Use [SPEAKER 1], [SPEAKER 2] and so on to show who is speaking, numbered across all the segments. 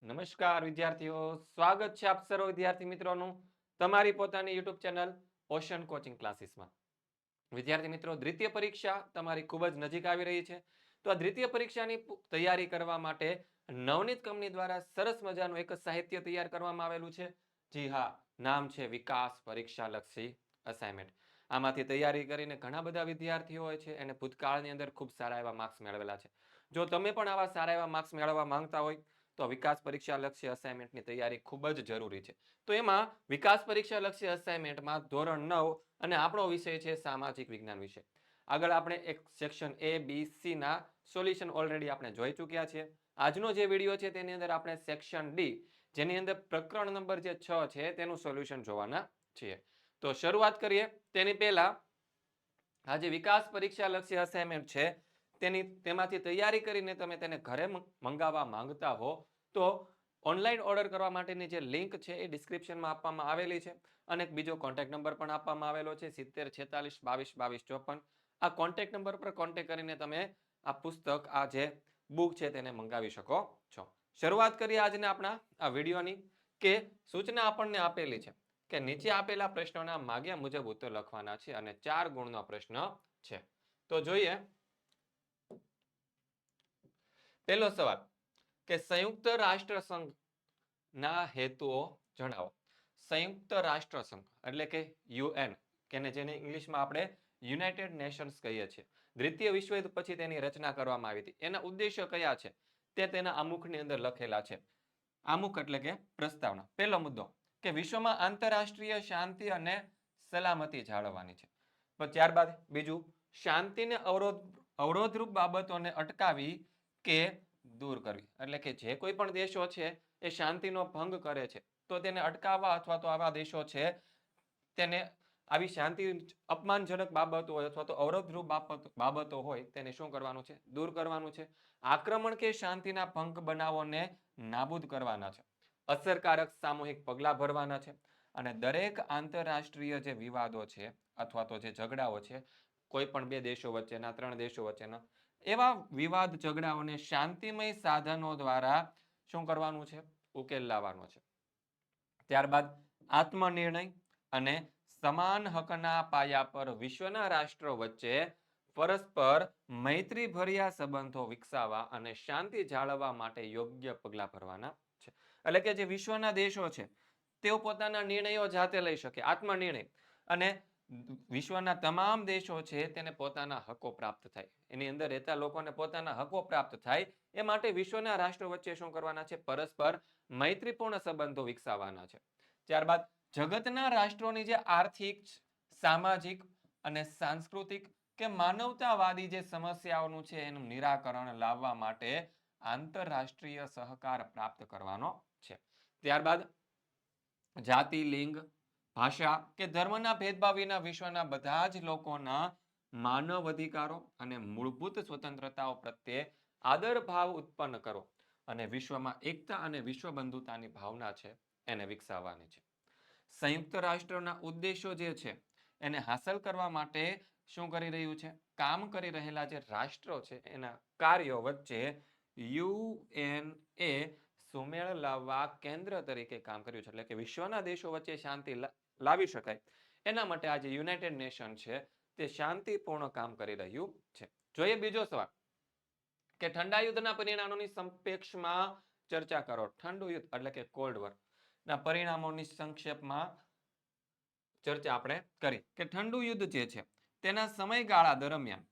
[SPEAKER 1] નમસ્કાર વિદ્યાર્થીઓ, સ્વાગત છે આપ સર્વ વિદ્યાર્થી મિત્રોનું તમારી પોતાની યુટ્યુબ ચેનલ ઓશન કોચિંગ ક્લાસીસમાં. વિદ્યાર્થી મિત્રો, દ્વિતીય પરીક્ષા તમારી ખૂબ જ નજીક આવી રહી છે. તો આ દ્વિતીય પરીક્ષાની તૈયારી કરવા માટે નવનીત કંપની દ્વારા સરસ મજાનું એક સાહિત્ય તૈયાર કરવામાં આવેલું છે. જી હા, નામ છે વિકાસ પરીક્ષા લક્ષી અસાઇનમેન્ટ. આમાંથી તૈયારી કરીને ઘણા બધા વિદ્યાર્થીઓ હોય છે એને ભૂતકાળની અંદર ખૂબ સારા એવા માર્ક્સ મેળવેલા છે. જો તમે પણ આવા સારા એવા માર્ક્સ મેળવવા માંગતા હોય તો વિકાસ પરીક્ષા લક્ષી અસાઇનમેન્ટની તૈયારી ખૂબ જ જરૂરી છે. તો એમાં વિકાસ પરીક્ષા લક્ષી અસાઇનમેન્ટમાં ધોરણ 9 અને આપણો વિષય છે સામાજિક વિજ્ઞાન વિષય. આગળ આપણે એક સેક્શન A, B, C ના સોલ્યુશન ઓલરેડી આપણે જોઈ ચૂક્યા છીએ. આજનો જે વિડીયો છે તેની અંદર આપણે સેક્શન D, જેની અંદર પ્રકરણ નંબર જે 6 છે તેનું સોલ્યુશન જોવાના છીએ. તો શરૂઆત કરીએ તેની પહેલા આ જે વિકાસ પરીક્ષા લક્ષી અસાઇનમેન્ટ છે તેમાંથી તૈયારી કરીને તમે તેને ઘરે મંગાવવા માંગતા હો તો ઓનલાઈન ઓર્ડર કરવા માટેની જે લિંક છે એ ડિસ્ક્રિપ્શનમાં આપવામાં આવેલી છે અને એક બીજો કોન્ટેક્ટ નંબર પણ આપવામાં આવેલો છે 7046222254. આ કોન્ટેક્ટ નંબર પર કોન્ટેક્ટ કરીને તમે આ પુસ્તક, આ જે બુક છે તેને મંગાવી શકો છો. શરૂઆત કરીએ આજના આપણા આ વિડીયોની કે સૂચના આપણને આપેલી છે કે નીચે આપેલા પ્રશ્નોના માગ્યા મુજબ ઉત્તર લખવાના છે અને 4 ગુણનો પ્રશ્ન છે. તો જોઈએ પહેલો સવાલ કે સંયુક્ત રાષ્ટ્ર સંઘના હેતુઓ જણાવો. સંયુક્ત રાષ્ટ્ર સંઘ એટલે કે UN, કે જેને ઇંગ્લિશમાં આપણે યુનાઇટેડ નેશન્સ કહીએ છીએ, દ્વિતીય વિશ્વ યુદ્ધ પછી તેની રચના કરવામાં આવી હતી. એના ઉદ્દેશ્ય કયા છે તે તેના આમુખની અંદર લખેલા છે. આમુખ એટલે કે પ્રસ્તાવના. પહેલો મુદ્દો કે વિશ્વમાં આંતરરાષ્ટ્રીય શાંતિ અને સલામતી જાળવવાની છે. પણ ત્યારબાદ બીજું, શાંતિને અવરોધરૂપ બાબતોને અટકાવી કે દૂર કરવી. એટલે કે જે કોઈ પણ દેશો છે એ શાંતિનો ભંગ કરે છે તો તેને અટકાવવા અથવા તો આવા દેશો છે તેને આવી શાંતિ અપમાનજનક બાબતો હોય અથવા તો અવરોધરૂપ બાબતો હોય તેને શું કરવાનું છે? દૂર કરવાનું છે. આક્રમણ કે શાંતિના ભંગ બનાવોને નાબૂદ કરવાના છે. અસરકારક સામૂહિક પગલાં ભરવાના છે અને દરેક આંતરરાષ્ટ્રીય જે વિવાદો છે અથવા તો જે ઝઘડાઓ છે, કોઈ પણ બે દેશો વચ્ચેના, ત્રણ દેશો વચ્ચેના, એવા વિવાદ ઝઘડાઓને શાંતિમય સાધનો દ્વારા શું કરવાનું છે? ઉકેલ લાવવાનો છે. ત્યારબાદ આત્મનિર્ણય અને સમાન હકના પાયા પર વિશ્વના રાષ્ટ્રો વચ્ચે પરસ્પર મૈત્રીભર્યા સંબંધો વિકસાવવા અને શાંતિ જાળવવા માટે યોગ્ય પગલાં ભરવાના છે. એટલે કે જે વિશ્વના દેશો છે તેઓ પોતાના નિર્ણયો જાતે લઈ શકે, આત્મનિર્ણય, અને વિશ્વના તમામ દેશો છે તેને પોતાના હકો પ્રાપ્ત થાય, એની અંદર રહેતા લોકોને પોતાના હકો પ્રાપ્ત થાય એ માટે વિશ્વના રાષ્ટ્રો વચ્ચે શું કરવાના છે? પરસ્પર મૈત્રીપૂર્ણ સંબંધો વિકસાવવાના છે. ત્યારબાદ જગતના રાષ્ટ્રોની જે આર્થિક, સામાજિક અને સાંસ્કૃતિક કે માનવતાવાદી જે સમસ્યાઓનું છે એનું નિરાકરણ લાવવા માટે આંતરરાષ્ટ્રીય સહકાર પ્રાપ્ત કરવાનો છે. ત્યારબાદ જાતિ, લિંગ, ભાષા કે ધર્મના ભેદભાવ વિના વિશ્વના બધા જ લોકોના માનવ અધિકારો અને મૂળભૂત સ્વતંત્રતાઓ પ્રત્યે આદર ભાવ ઉત્પન્ન કરો અને વિશ્વમાં એકતા અને વિશ્વ બંધુતાની ભાવના છે એને વિકસાવવાની છે. સંયુક્ત રાષ્ટ્રના ઉદ્દેશો જે છે એને હાંસલ કરવા માટે શું કરી રહ્યું છે? કામ કરી રહેલા જે રાષ્ટ્રો છે એના કાર્યો વચ્ચે યુએનએ સુમેળ લાવવા કેન્દ્ર તરીકે કામ કર્યું છે. એટલે કે વિશ્વના દેશો વચ્ચે શાંતિ લાવી શકાય એના માટે આ જે યુનાઇટેડ નેશન છે તે શાંતિપૂર્ણ કામ કરી રહ્યું છે. જોઈએ બીજો સવાલ કે ઠંડા યુદ્ધના પરિણામોની સંક્ષેપમાં ચર્ચા કરો. ઠંડુ યુદ્ધ એટલે કે કોલ્ડ વોર ના પરિણામોની સંક્ષેપમાં ચર્ચા આપણે કરી કે ઠંડુ યુદ્ધ જે છે તેના સમયગાળા દરમિયાન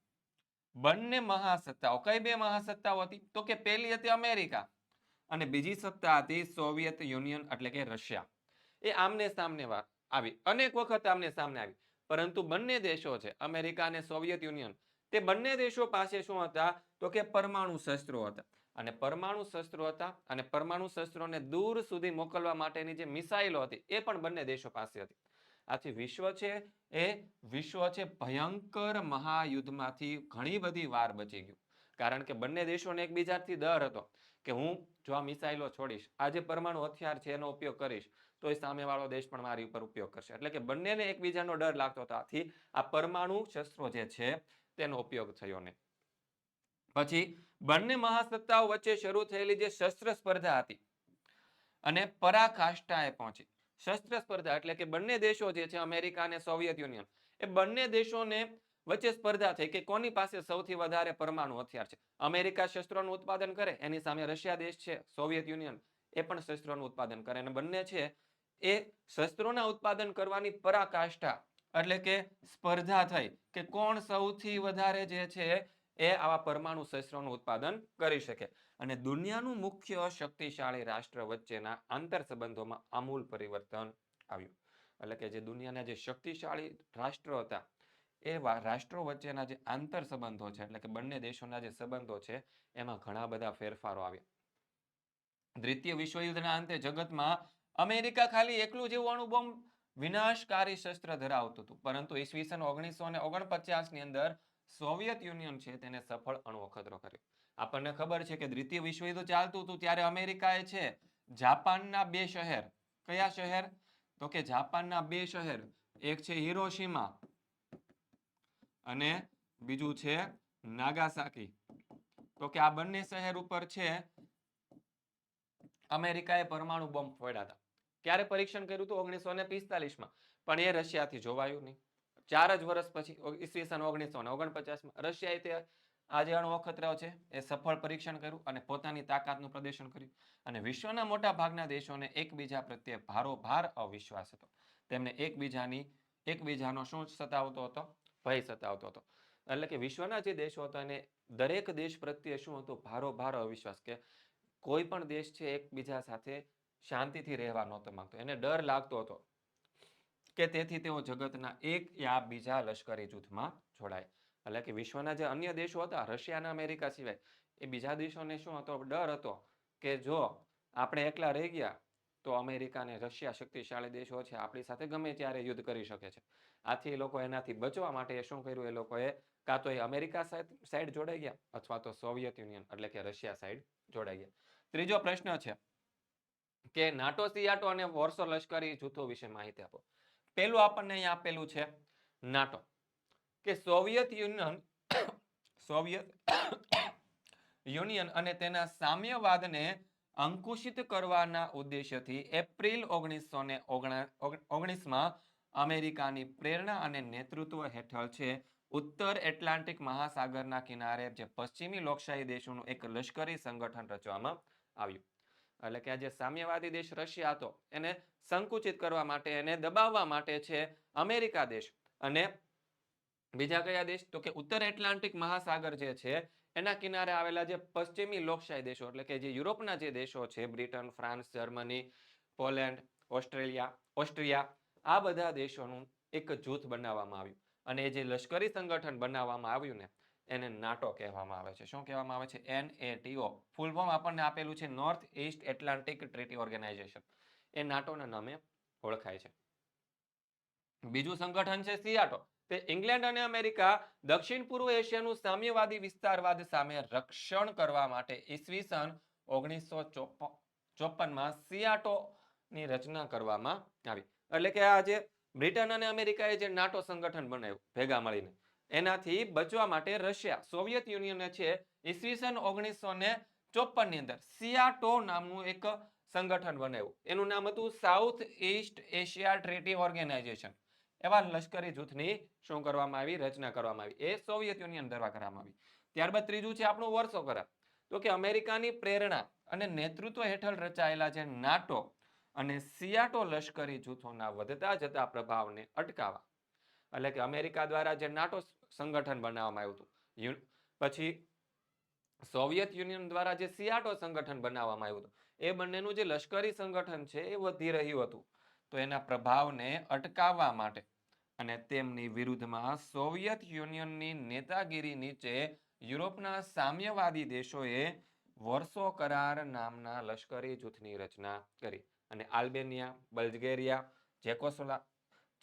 [SPEAKER 1] બંને મહાસત્તાઓ, કઈ બે મહાસત્તાઓ હતી? તો કે પહેલી હતી અમેરિકા અને બીજી સત્તા હતી સોવિયત યુનિયન એટલે કે રશિયા. એ આમને સામને આવી, અનેક વખત આમને સામને આવી, પરંતુ બંને દેશો છે અમેરિકા અને સોવિયત યુનિયન, તે બંને દેશો પાસે શું હતા? તો કે પરમાણુ શસ્ત્રો હતા. અને પરમાણુ શસ્ત્રો હતા અને પરમાણુ શસ્ત્રોને દૂર સુધી મોકલવા માટેની જે મિસાઇલો હતી એ પણ બંને દેશો પાસે હતી. આથી વિશ્વ છે એ વિશ્વ છે ભયંકર મહાયુદ્ધમાંથી ઘણી બધી વાર બચી ગયું. કારણ કે બંને દેશોને એકબીજાથી ડર હતો કે હું જો આ મિસાઇલો છોડીશ, આ જે પરમાણુ હથિયાર છે એનો ઉપયોગ કરીશ તો એ સામેવાળો દેશ પણ મારી ઉપર ઉપયોગ કરશે. એટલે કે બંનેને એકબીજાનો ડર લાગતો હતો. આથી આ પરમાણુ શસ્ત્રો જે છે તેનો ઉપયોગ થયો નહીં. પછી બંને મહાસત્તાઓ વચ્ચે શરૂ થયેલી જે શસ્ત્ર સ્પર્ધા હતી અને પરાકાષ્ઠાએ પહોંચી. શસ્ત્ર સ્પર્ધા એટલે કે બંને દેશો જે છે અમેરિકા અને સોવિયત યુનિયન, એ બંને દેશોને વચ્ચે સ્પર્ધા થઈ કે કોની પાસે સૌથી વધારે પરમાણુ હથિયાર છે. અમેરિકા શસ્ત્રોનું ઉત્પાદન કરે, એની સામે રશિયા દેશ છે સોવિયત યુનિયન, એ પણ શસ્ત્રોનું ઉત્પાદન કરે, અને બંને છે એ શસ્ત્રોના ઉત્પાદન કરવાની પરાકાષ્ઠા એટલે કે સ્પર્ધા થઈ કે કોણ સૌથી વધારે જે છે એ આવા પરમાણુ શસ્ત્રોનું ઉત્પાદન કરી શકે. અને દુનિયાનું મુખ્ય શક્તિશાળી રાષ્ટ્ર વચ્ચેના આંતર સંબંધોમાં આમૂલ પરિવર્તન આવ્યું. એટલે કે જે દુનિયાના જે શક્તિશાળી રાષ્ટ્રો હતા એ રાષ્ટ્રો વચ્ચેના જે આંતર સંબંધો છે એટલે કે બંને દેશોના જે સંબંધો છે એમાં ઘણા બધા ફેરફારો આવ્યા. દ્વિતીય વિશ્વયુદ્ધના અંતે જગતમાં અમેરિકા ખાલી એકલું જેવું અણુબોમ્બ વિનાશકારી શસ્ત્ર ધરાવતું હતું, પરંતુ ઈસવીસન 1949 ની અંદર સોવિયત યુનિયન છે તેને સફળ અણુ અખતરો કર્યો. આપણને ખબર છે કે દ્વિતીય વિશ્વયુદ્ધ ચાલતું હતું ત્યારે અમેરિકાએ છે જાપાનના બે શહેર, કયા શહેર? તો કે જાપાનના બે શહેર, એક છે હિરોશીમા અને બીજું છે નાગાસાકી. તો કે આ બંને શહેર ઉપર છે અમેરિકાએ પરમાણુ બોમ્બ ફોડ્યા હતા. ક્યારે પરીક્ષણ કર્યું હતું? 1945માં. પણ એ રશિયાથી જોવાયું નહીં. 4 જ વર્ષ પછી ઈસવીસન 1949માં રશિયાએ તે આ જે અણુ અખતરાઓ છે એ સફળ પરીક્ષણ કર્યું અને પોતાની તાકાતનું પ્રદર્શન કર્યું. અને વિશ્વના મોટા ભાગના દેશોને એકબીજા પ્રત્યે ભારોભાર અવિશ્વાસ હતો. તેમને એકબીજાનો શું સતાવતો હતો? ભય સતાવતો હતો. એટલે કે વિશ્વના જે દેશો હતા એને દરેક દેશ પ્રત્યે શું હતું? ભારોભાર અવિશ્વાસ, કે કોઈ પણ દેશ છે એકબીજા સાથે શાંતિથી રહેવા નહોતો માંગતો, એને ડર લાગતો હતો કે તેથી તેઓ જગતના એક યા બીજા લશ્કરી જૂથમાં જોડાય. એટલે કે વિશ્વના જે અન્ય દેશો હતા રશિયા અને અમેરિકા સિવાય, એ બીજા દેશોને શું હતો? ડર હતો કે જો આપણે એકલા રહી ગયા તો અમેરિકા અને રશિયા શક્તિશાળી દેશો છે, આપણી સાથે ગમે ત્યારે યુદ્ધ કરી શકે છે. આથી એ લોકો એનાથી બચવા માટે શું કર્યું? એ લોકોએ કાં તો એ અમેરિકા સાઈડ જોડાઈ ગયા અથવા તો સોવિયત યુનિયન એટલે કે રશિયા સાઈડ જોડાઈ ગયા. ત્રીજો પ્રશ્ન છે કે નાટો, સિયાટો અને વોર્સો લશ્કરી જૂથો વિશે માહિતી આપો. પેલું આપણને અહીંયા આપેલું છે નાટો, કે સોવિયત યુનિયન અને તેના સામ્યવાદને અંકુશિત કરવાના ઉદ્દેશ્યથી એપ્રિલ 1919માં અમેરિકાની પ્રેરણા અને નેતૃત્વ હેઠળ છે ઉત્તર એટલાન્ટિક મહાસાગરના કિનારે જે પશ્ચિમી લોકશાહી દેશોનું એક લશ્કરી સંગઠન રચવામાં આવ્યું. એટલે કે આ જે સામ્યવાદી દેશ રશિયા હતો એને સંકુચિત કરવા માટે, એને દબાવવા માટે છે અમેરિકા દેશ અને બીજા કયા દેશ? તો કે ઉત્તર એટલાન્ટિક મહાસાગર જે છે એના કિનારે આવેલા જે પશ્ચિમી લોકશાહી દેશો એટલે કે જે યુરોપના જે દેશો છે, Britain, France, Germany, Poland, Austria, આ બધા દેશોનું એક જૂથ બનાવવામાં આવ્યું. અને એ જે લશ્કરી સંગઠન બનાવવામાં આવ્યું ને એને નાટો કહેવામાં આવે છે. શું કહેવામાં આવે છે? NATO. ફૂલ ફોર્મ આપણને આપેલું છે north east Atlantic treaty organisation. એ નાટોના નામે ઓળખાય છે. બીજું સંગઠન છે સિયાટો. તે ઇંગ્લેન્ડ અને અમેરિકા દક્ષિણ પૂર્વ એશિયાનું સામ્યવાદી વિસ્તારવાદ સામે રક્ષણ કરવા માટે ઈસવીસન 1954માં સિયાટોની રચના કરવામાં આવી. એટલે કે આ જે બ્રિટન અને અમેરિકાએ જે નાટો સંગઠન બનાવ્યું ભેગા મળીને, એનાથી બચવા માટે રશિયા, સોવિયત યુનિયને છે ઈસવીસન 1954ની અંદર સિયાટો નામનું એક સંગઠન બનાવ્યું. એનું નામ હતું South East Asia treaty organisation. એવા લશ્કરી જૂથની શું કરવામાં આવી? રચના કરવામાં આવી. એ સોવિયત યુનિયન દ્વારા કરવામાં આવી. ત્યારબાદ ત્રીજું છે આપણું વોર્સો કરાર. તો કે અમેરિકાની પ્રેરણા અને નેતૃત્વ હેઠળ રચાયેલા જે નાટો અને સિયાટો લશ્કરી જૂથોના વધતા જતા પ્રભાવને અટકાવવા, એટલે કે અમેરિકા દ્વારા જે નાટો સંગઠન બનાવવામાં આવ્યું હતું, પછી સોવિયત યુનિયન દ્વારા જે સિયાટો સંગઠન બનાવવામાં આવ્યું હતું, એ બંનેનું જે લશ્કરી સંગઠન છે એ વધી રહ્યું હતું. તો એના પ્રભાવને અટકાવવા માટે અને તેમની વિરુદ્ધમાં સોવિયત યુનિયનની નેતાગીરી નીચે યુરોપના સામ્યવાદી દેશોએ વોર્સો કરાર નામના લશ્કરી જૂથની રચના કરી. અને આલ્બેનિયા, બલ્ગેરિયા,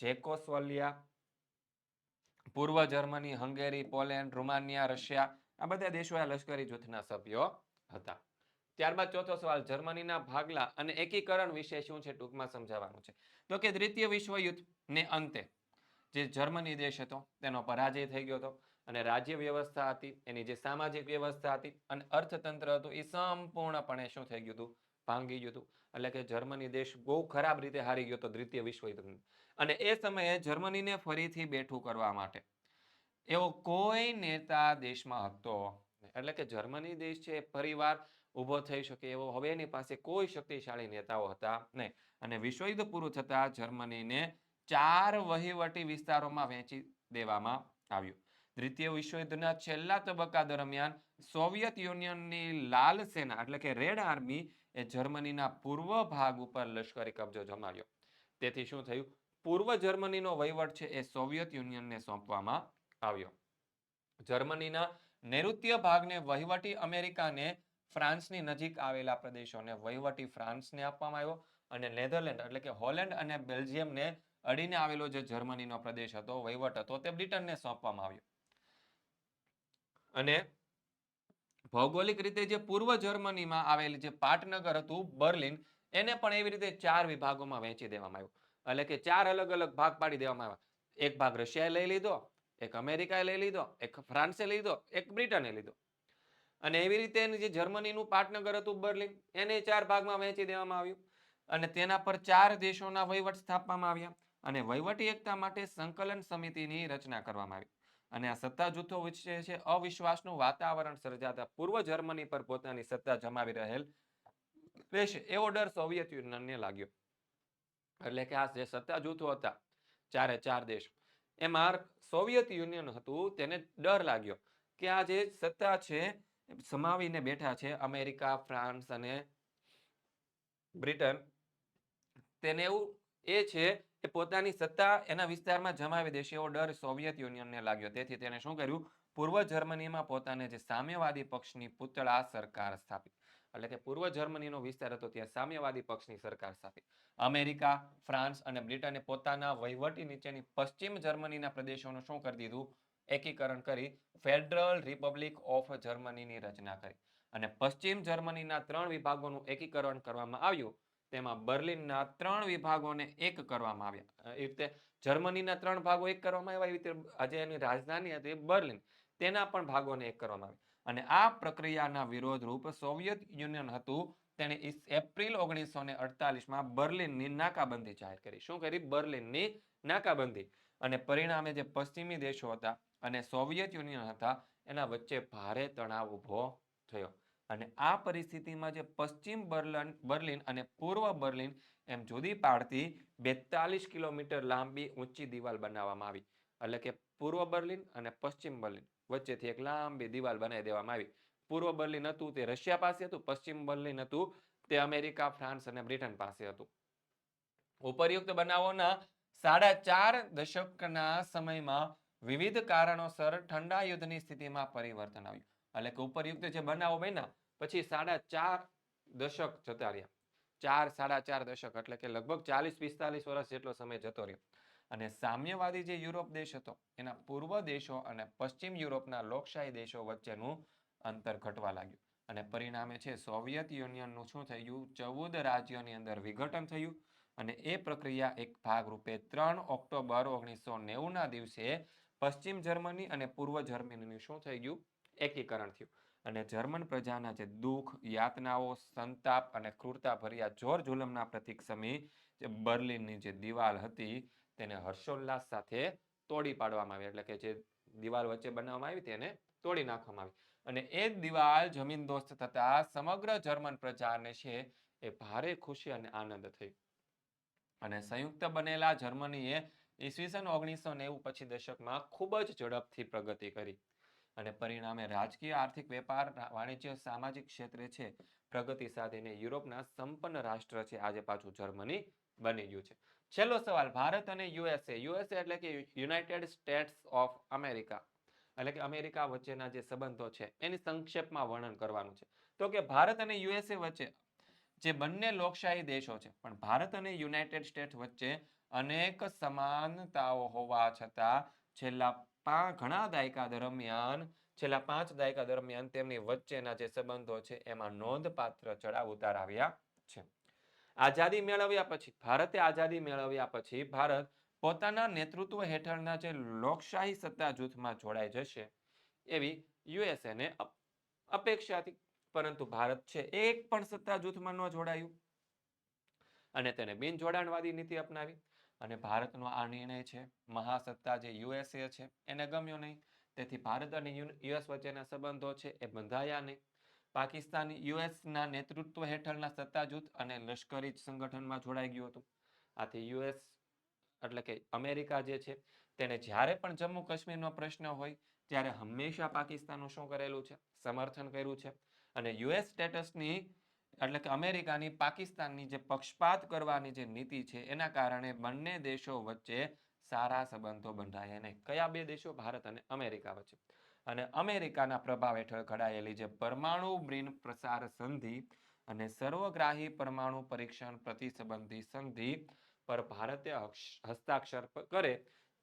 [SPEAKER 1] ચેકોસ્લોવાકિયા, પૂર્વ Germany, Hungary, Poland, Romania, Russia, આ બધા દેશો આ લશ્કરી જૂથના સભ્યો હતા. ત્યારબાદ ચોથો સવાલ, જર્મનીના ભાગલા અને એકીકરણ વિશે શું છે ટૂંકમાં સમજાવવાનું છે. તો કે દ્વિતીય વિશ્વયુદ્ધ ને અંતે જે જર્મની દેશ હતો તેનો પરાજય થઈ ગયો હતો અને રાજ્ય વ્યવસ્થા હતી, એની જે સામાજિક વ્યવસ્થા હતી અને અર્થતંત્ર હતું એ સંપૂર્ણપણે શું થઈ ગયું હતું? ભાંગી ગયું હતું. એટલે કે જર્મની દેશ બહુ ખરાબ રીતે હારી ગયો હતો દ્વિતીય વિશ્વયુદ્ધમાં. અને એ સમયે જર્મનીને ફરીથી બેઠું કરવા માટે એવો કોઈ નેતા દેશમાં હતો. એટલે કે જર્મની દેશ છે ફરીવાર ઊભો થઈ શકે એવો હવે એની પાસે કોઈ શક્તિશાળી નેતાઓ હતા નહીં. અને વિશ્વયુદ્ધ પૂરું થતા જર્મનીને 4 વહીવટી વિસ્તારોમાં વહેંચી દેવામાં આવ્યું. દ્વિતીય વિશ્વયુદ્ધના છેલ્લા તબક્કા દરમિયાન સોવિયત યુનિયનની લાલ સેના એટલે કે રેડ આર્મી એ જર્મનીના પૂર્વ ભાગ ઉપર લશ્કરી કબજો જમાવ્યો. તેથી શું થયું? પૂર્વ જર્મનીનો વહીવટ છે એ સોવિયત યુનિયનને સોંપવામાં આવ્યો. જર્મનીના નૈઋત્ય ભાગને વહીવટી અમેરિકાને, ફ્રાન્સની નજીક આવેલા પ્રદેશોને વહીવટી ફ્રાન્સને આપવામાં આવ્યો અને નેધરલેન્ડ એટલે કે હોલેન્ડ અને બેલ્જિયમને અડીને આવેલો જે જર્મનીનો પ્રદેશ હતો, વહીવટ હતો, તે બ્રિટનને સોંપવામાં આવ્યો. અને ભૌગોલિક રીતે જે પૂર્વ જર્મનીમાં આવેલી જે પાટનગર હતું બર્લિન, એને પણ એવી રીતે 4 વિભાગોમાં વહેંચી દેવામાં આવ્યું. એટલે કે 4 અલગ અલગ ભાગ પાડી દેવામાં આવ્યા. એક ભાગ રશિયાએ લઈ લીધો, એક અમેરિકાએ લઈ લીધો, એક ફ્રાન્સે લઈ લીધો, એક બ્રિટને લીધો. અને એવી રીતે જે જર્મનીનું પાટનગર હતું બર્લિન, એને 4 ભાગમાં વહેંચી દેવામાં આવ્યું. અને તેના પર 4 દેશોના વહીવટ સ્થાપવામાં આવ્યા. અને વહીવટી એકતા માટે સંકલન સમિતિની રચના કરવામાં આવી. અને આ સત્તા જૂથો વચ્ચે છે અવિશ્વાસનું વાતાવરણ સર્જાતા પૂર્વ જર્મની પર પોતાની સત્તા જમાવી રહેલ રહેશે એવો ડર સોવિયત યુનિયનને લાગ્યો. એટલે કે આ જે સત્તા જૂથો હતા 4 દેશ, એમાં સોવિયત યુનિયન હતું તેને ડર લાગ્યો કે આ જે સત્તા છે સમાવીને બેઠા છે અમેરિકા, ફ્રાન્સ અને બ્રિટન, તેને એવું એ છે કે પોતાની સત્તા એના વિસ્તારમાં જમાવી દેશે એવો ડર સોવિયત યુનિયનને લાગ્યો. તેથી તેને શું કર્યું? પૂર્વ જર્મનીમાં પોતાને જે સામ્યવાદી પક્ષની પૂતળા સરકાર સ્થાપિત. એટલે કે પૂર્વ જર્મનીનો વિસ્તાર હતો ત્યાં સામ્યવાદી પક્ષની સરકાર સ્થાપિત. અમેરિકા, ફ્રાન્સ અને બ્રિટને પોતાના વહીવટી નીચેની પશ્ચિમ જર્મનીના પ્રદેશોનું શું કરી દીધું? એકીકરણ કરી ફેડરલ રિપબ્લિક ઓફ જર્મનીની રચના કરી. અને પશ્ચિમ જર્મનીના 3 વિભાગોનું એકીકરણ કરવામાં આવ્યું. તેમાં બર્લિનના 3 વિભાગોને એક કરવામાં આવ્યા. એ રીતે જર્મનીના 3 ભાગો એક કરવામાં આવ્યા. એવી રીતે આજે એની રાજધાની હતી બર્લિન, તેના પણ ભાગોને એક કરવામાં આવ્યા. અને આ પ્રક્રિયાના વિરોધરૂપ સોવિયત યુનિયન હતું તેણે એપ્રિલ 1948માં બર્લિનની નાકાબંધી જાહેર કરી. શું કરી? બર્લિનની નાકાબંધી. અને પરિણામે જે પશ્ચિમી દેશો હતા અને સોવિયત યુનિયન હતા એના વચ્ચે ભારે તણાવ ઊભો થયો. અને આ પરિસ્થિતિમાં જે પશ્ચિમ બર્લિન અને પૂર્વ બર્લિન એમ જુદી પાડતી 42 કિલોમીટર લાંબી ઊંચી દિવાલ બનાવવામાં આવી. એટલે કે પૂર્વ બર્લિન અને પશ્ચિમ બર્લિન વચ્ચેથી એક લાંબી દિવાલ બનાવી દેવામાં આવી. પૂર્વ બર્લિન હતું તે રશિયા પાસે હતું, પશ્ચિમ બર્લિન હતું તે અમેરિકા, ફ્રાન્સ અને બ્રિટન પાસે હતું. ઉપરયુક્ત બનાવોના 4.5 દશકના સમયમાં વિવિધ કારણોસર ઠંડા યુદ્ધની સ્થિતિમાં પરિવર્તન આવ્યું. એટલે કે ઉપરયુક્ત જે બનાવો બન્યા પછી 4.5 દશક જતા રહ્યા. 4.5 દશક એટલે કે લગભગ 40-45 વર્ષ જેટલો સમય જતો રહ્યો. અને સામ્યવાદી જે યુરોપ દેશ હતો એના પૂર્વ દેશો અને પશ્ચિમ યુરોપના લોકશાહી દેશો વચ્ચેનું અંતર ઘટવા લાગ્યું. અને પરિણામે છે સોવિયત યુનિયનનું શું થયું? 14 રાજ્યોની અંદર વિઘટન થયું. અને એ પ્રક્રિયા એક ભાગરૂપે 3 ઓક્ટોબર 1990ના દિવસે પશ્ચિમ જર્મની અને પૂર્વ જર્મનીનું શું થઈ ગયું? એકીકરણ થયું. અને જર્મન પ્રજાના જે દુઃખ, યાતનાઓ, સંતાપ અને ક્રૂરતા ભર્યા જોર જુલમના પ્રતીક સમી જે બર્લિનની જે દિવાલ હતી તેને હર્ષોલ્લાસ સાથે તોડી પાડવામાં આવી. એટલે કે જે દિવાલ વચ્ચે બનાવવામાં આવી તેને તોડી નાખવામાં આવી. અને એ દિવાલ જમીનદોસ્ત થતા સમગ્ર જર્મન પ્રજાને છે એ ભારે ખુશી અને આનંદ થઈ. અને સંયુક્ત બનેલા જર્મનીએ ઈસવીસન 1990 પછી દશકમાં ખૂબ જ ઝડપથી પ્રગતિ કરી. અને પરિણામે રાજકીય, આર્થિક, વેપાર, વાણિજ્ય, સામાજિક ક્ષેત્રે છે પ્રગતિ સાધીને યુરોપના સંપન્ન રાષ્ટ્ર છે આજે પાછું જર્મની બની ગયું છે. છેલ્લો સવાલ, ભારત અને યુએસએ. યુએસએ એટલે કે યુનાઇટેડ સ્ટેટ્સ ઓફ અમેરિકા. એટલે કે અમેરિકા વચ્ચેના જે સંબંધો છે એની સંક્ષેપમાં વર્ણન કરવાનું છે. તો કે ભારત અને યુએસએ વચ્ચે જે બંને લોકશાહી દેશો છે પણ ભારત અને યુનાઇટેડ સ્ટેટ્સ વચ્ચે અનેક સમાનતાઓ હોવા છતાં છેલ્લા 5 દાયકા દરમિયાન તેમની વચ્ચેના જે સંબંધો છે એમાં નોંધપાત્ર ચડાવ ઉતાર આવ્યા છે. આઝાદી મેળવ્યા પછી ભારત પોતાના નેતૃત્વ હેઠળના જે લોકશાહી સત્તા જૂથમાં જોડાઈ જશે એવી યુએસએને અપેક્ષા હતી. પરંતુ ભારત છે એક પણ સત્તા જૂથમાં ન જોડાયું અને તેને બિન જોડાણવાદી નીતિ અપનાવી અને ભારતનો આ નિર્ણય છે મહાસત્તા જે યુએસએ છે એને ગમ્યો નહીં. તેથી ભારત અને યુએસ વચ્ચેના સંબંધો છે એ બંધાયા નહીં. પાકિસ્તાન યુએસના નેતૃત્વ હેઠળના સત્તા જૂથ અને લશ્કરી સંગઠનમાં જોડાઈ ગયું હતું. આથી યુએસ એટલે કે અમેરિકા જે છે તેને જ્યારે પણ જમ્મુ કાશ્મીરનો પ્રશ્ન હોય ત્યારે હંમેશા પાકિસ્તાનનું શું કરેલું છે? સમર્થન કર્યું છે. અને યુએસ સ્ટેટસની એટલે કે અમેરિકાની પાકિસ્તાનની જે પક્ષપાત કરવાની જે નીતિ છે એના કારણે બંને દેશો વચ્ચે સારા સંબંધો બંધાયા નહીં. કયા બે દેશો? ભારત અને અમેરિકા વચ્ચે. અને અમેરિકાના પ્રભાવ હેઠળ ઘડાયેલી જે પરમાણુ બિન પ્રસાર સંધિ અને સર્વગ્રાહી પરમાણુ પરીક્ષણ પ્રતિસંબંધી સંધિ પર ભારતે હસ્તાક્ષર કરે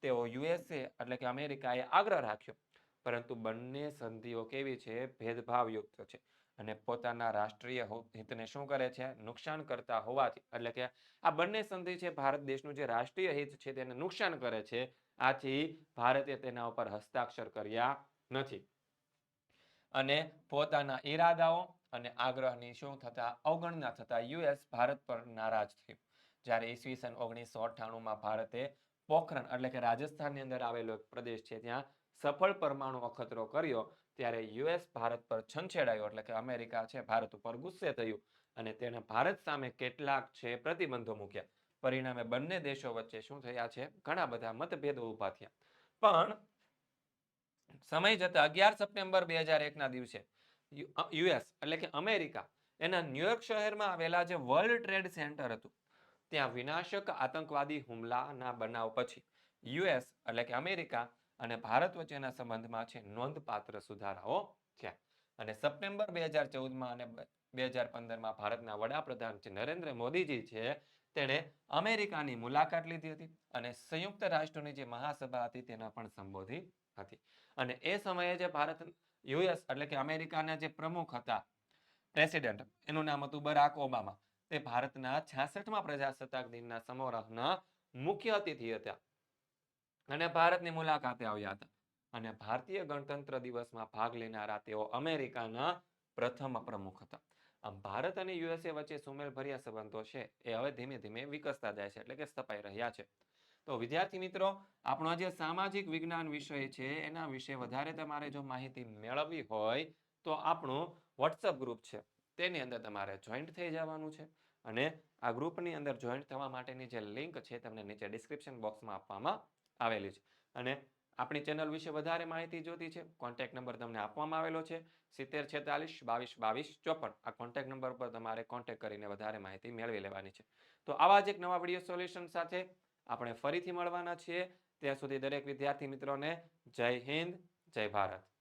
[SPEAKER 1] તેવો યુએસએ એટલે કે અમેરિકાએ આગ્રહ રાખ્યો. પરંતુ બંને સંધિઓ કેવી છે? ભેદભાવયુક્ત છે અને પોતાના રાષ્ટ્રીય હિતને શું કરે છે? નુકસાન કરતા હોવાથી એટલે કે આ બંને સંધિ છે ભારત દેશનું જે રાષ્ટ્રીય હિત છે તેને નુકસાન કરે છે. આથી ભારતે તેના ઉપર હસ્તાક્ષર કર્યા નથી અને પોતાના ઈરાદાઓ અને આગ્રહની શું થતા અવગણના થતા યુએસ ભારત પર નારાજ થયું. જ્યારે ઈસવીસન 1998માં ભારતે પોખરણ એટલે કે રાજસ્થાનની અંદર આવેલો એક પ્રદેશ છે ત્યાં સફળ પરમાણુ અખતરો કર્યો ત્યારે યુએસ ભારત પર છંછેડાયો એટલે કે અમેરિકા છે ભારત ઉપર ગુસ્સે થયું અને તેણે ભારત સામે કેટલાક છે પ્રતિબંધો મૂક્યા. પરિણામે બંને દેશો વચ્ચે શું થયા છે? ઘણા બધા મતભેદો ઊભા થયા. પણ સમય જતા 11 સપ્ટેમ્બર 2001ના દિવસે યુએસ એટલે કે અમેરિકા એના ન્યુયોર્ક શહેરમાં આવેલા જે વર્લ્ડ ટ્રેડ સેન્ટર હતું ત્યાં વિનાશક આતંકવાદી હુમલાના બનાવ પછી યુએસ એટલે કે અમેરિકા અને ભારત વચ્ચેના સંબંધમાં છે નોંધપાત્ર સુધારાઓ થયા. અને સપ્ટેમ્બર 2014માં અને 2015માં ભારતના વડાપ્રધાન નરેન્દ્ર મોદીજી છે તેણે અમેરિકાની મુલાકાત લીધી હતી અને સંયુક્ત રાષ્ટ્રોની જે મહાસભા હતી તેના પણ સંબોધી હતી. અને એ સમયે જે ભારત યુએસ એટલે કે અમેરિકાના જે પ્રમુખ હતા પ્રેસિડેન્ટ એનું નામ હતું બરાક ઓબામા. તે ભારતના 66મા પ્રજાસત્તાક દિનના સમારોહના મુખ્ય અતિથિ હતા અને ભારતની મુલાકાતે આવ્યા હતા. અને ભારતીય ગણતંત્ર દિવસમાં ભાગ લેનારા તેઓ અમેરિકાના પ્રથમ પ્રમુખ હતા. આમ ભારત અને યુએસએ વચ્ચે સુમેળભર્યા સંબંધો છે એ હવે ધીમે ધીમે વિકસતા જાય છે એટલે કે સ્થપાઈ રહ્યા છે. તો વિદ્યાર્થી મિત્રો, આપણો જે સામાજિક વિજ્ઞાન વિષય છે એના વિશે વધારે તમારે જો માહિતી મેળવવી હોય તો આપણું વોટ્સઅપ ગ્રુપ છે તેની અંદર તમારે જોઈન્ટ થઈ જવાનું છે અને આ ગ્રુપની અંદર જોઈન્ટ થવા માટેની જે લિંક છે તમને નીચે ડિસ્ક્રિપ્શન બોક્સમાં આપવામાં આવેલી છે. અને આપણી ચેનલ વિશે વધારે માહિતી જોતી છે કોન્ટેક્ટ નંબર તમને આપવામાં આવેલો છે 7046 22 22 54. આ કોન્ટેક્ટ નંબર પર તમારે કોન્ટેક્ટ કરીને વધારે માહિતી મેળવી લેવાની છે. તો આવા જ એક નવા વિડીયો સોલ્યુશન સાથે આપણે ફરીથી મળવાના છીએ. ત્યાં સુધી દરેક વિદ્યાર્થી મિત્રોને જય હિન્દ, જય ભારત.